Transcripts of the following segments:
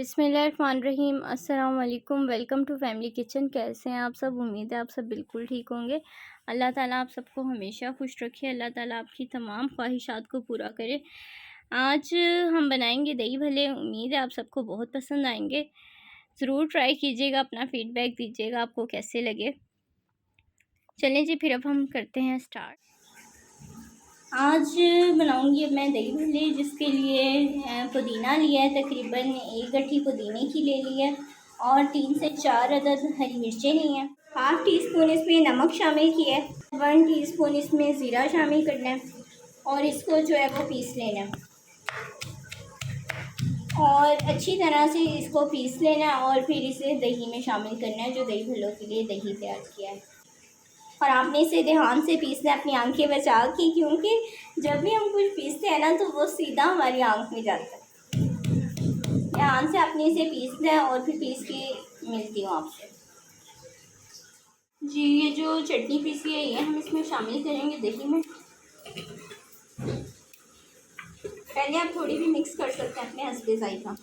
बिस्मिल्लाहिर्रहमानिर्रहीम। अस्सलाम वालेकुम। Welcome to family kitchen. कैसे हैं आप सब? उम्मीद है आप सब बिल्कुल ठीक होंगे। अल्लाह ताला आप सबको हमेशा खुश रखे। अल्लाह ताला आपकी तमाम ख्वाहिशात को पूरा करे। आज हम बनाएंगे दही भल्ले। उम्मीद है आप सबको बहुत पसंद आएंगे। ज़रूर ट्राई कीजिएगा, अपना फ़ीडबैक दीजिएगा आपको कैसे लगे। चलें जी, फिर अब हम करते हैं स्टार्ट। आज बनाऊंगी मैं दही भल्ले, जिसके लिए पुदीना लिया है, तकरीबन 1 गट्ठी पुदीने की ले ली है और 3 से 4 अदद हरी मिर्चें ली हैं। हाफ़ टी स्पून इसमें नमक शामिल किया है, 1 टीस्पून इसमें ज़ीरा शामिल करना है और इसको जो है वो पीस लेना है और अच्छी तरह से इसको पीस लेना है और फिर इसे दही में शामिल करना है, जो दही भल्लों के लिए दही तैयार किया है। और आपने इसे ध्यान से पीसना है, अपनी आंखें बचा के, क्योंकि जब भी हम कुछ पीसते हैं ना तो वो सीधा हमारी आंख में जाता है। ध्यान से आपने इसे पीसना है और फिर पीस के मिलती हूँ आपसे। जी, ये जो चटनी पीसी है ये हम इसमें शामिल करेंगे दही में। पहले आप थोड़ी भी मिक्स कर सकते हैं अपने हस्बे जायका।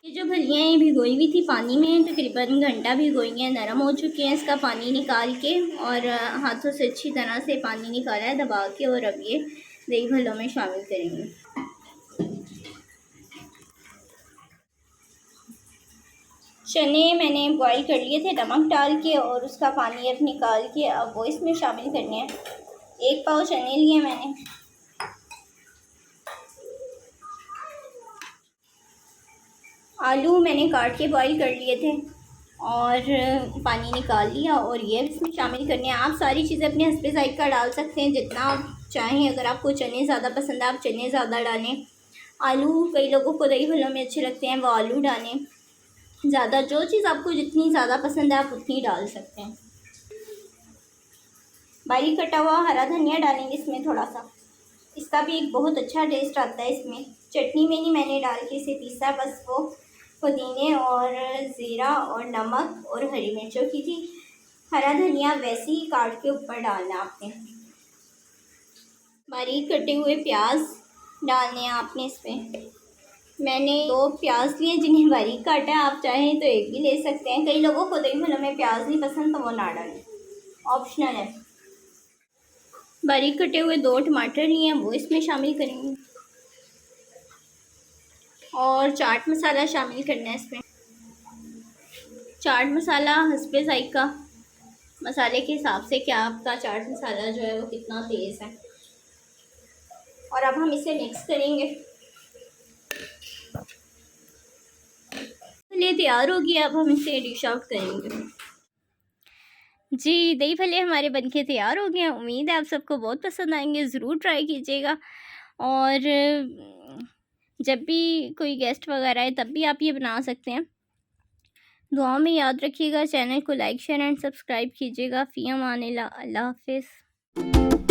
ये जो भलियाँ हैं भिगोई हुई थी पानी में, तकरीबन घंटा भिगोई हैं, नरम हो चुके हैं। इसका पानी निकाल के और हाथों से अच्छी तरह से पानी निकाला है दबा के, और अब ये दही भल्लों में शामिल करेंगे। चने मैंने बॉईल कर लिए थे नमक डाल के, और उसका पानी अब निकाल के अब वो इसमें शामिल करने हैं। 1 पाव चने लिए मैंने। आलू मैंने काट के बॉईल कर लिए थे और पानी निकाल लिया, और ये इसमें शामिल करने हैं। आप सारी चीज़ें अपने हस्बे जायका डाल सकते हैं जितना आप चाहें। अगर आपको चने ज़्यादा पसंद है आप चने ज़्यादा डालें। आलू कई लोगों को दही भल्लों में अच्छे लगते हैं, वो आलू डालें ज़्यादा। जो चीज़ आपको जितनी ज़्यादा पसंद है आप उतनी डाल सकते हैं। बारीक कटा हुआ हरा धनिया डालेंगे इसमें थोड़ा सा, इसका भी एक बहुत अच्छा टेस्ट आता है इसमें। चटनी में नहीं मैंने डाल के इसे पीसा, बस वो पुदीने और ज़ीरा और नमक और हरी मिर्चों की थी। हरा धनिया वैसे ही काट के ऊपर डालना आपने। बारीक कटे हुए प्याज डालने हैं आपने इसमें। मैंने 2 प्याज लिए जिन्हें बारीक काटा है, आप चाहें तो 1 भी ले सकते हैं। कई लोगों को दही भल्लों में प्याज नहीं पसंद तो वो ना डालें, ऑप्शनल है। बारीक कटे हुए 2 टमाटर लिए हैं, वो इसमें शामिल करेंगे और चाट मसाला शामिल करना है इसमें। चाट मसाला हस्बे जायका, मसाले के हिसाब से क्या आपका चाट मसाला जो है वो कितना तेज़ है। और अब हम इसे मिक्स करेंगे। ये तैयार हो गया, अब हम इसे डिश आउट करेंगे। जी, दही भल्ले हमारे बनके तैयार हो गए हैं। उम्मीद है आप सबको बहुत पसंद आएंगे। ज़रूर ट्राई कीजिएगा, और जब भी कोई गेस्ट वगैरह आए तब भी आप ये बना सकते हैं। दुआ में याद रखिएगा। चैनल को लाइक शेयर एंड सब्सक्राइब कीजिएगा। फ़ी अमानिल्लाह। अल्लाह हाफ़िज़।